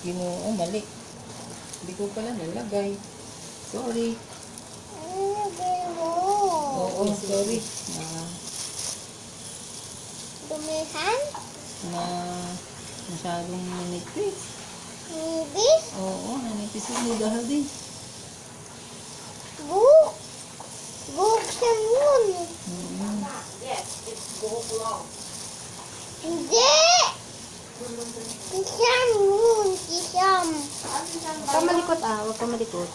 Ginoo, mali. Hindi ko pala nalagay. Sorry. Nilagay mo. Oo, sorry. Dumihan? Na masyadong nanipis. Nibis? Oo, nanipis yung dahil din. Buhok. Buhok siya nun. Hindi! Kisam yun. Kisam. Huwag ka malikot huwag ka malikot.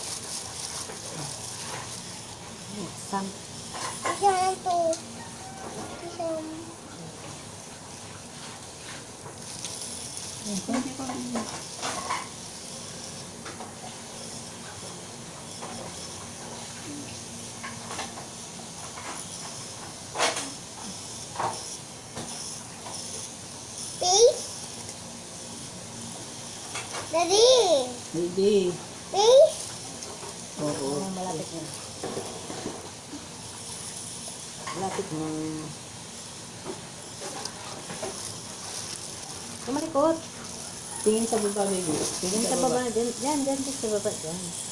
Sam. Kisam to. Kisam. Konti pa rin. Face? Daddy! Hindi. Face? Oo. Malapit na. Malapit na. Huwag ka malikot. Tingin sa baba, baby. Diyan sa baba. Diyan sa baba. Diyan.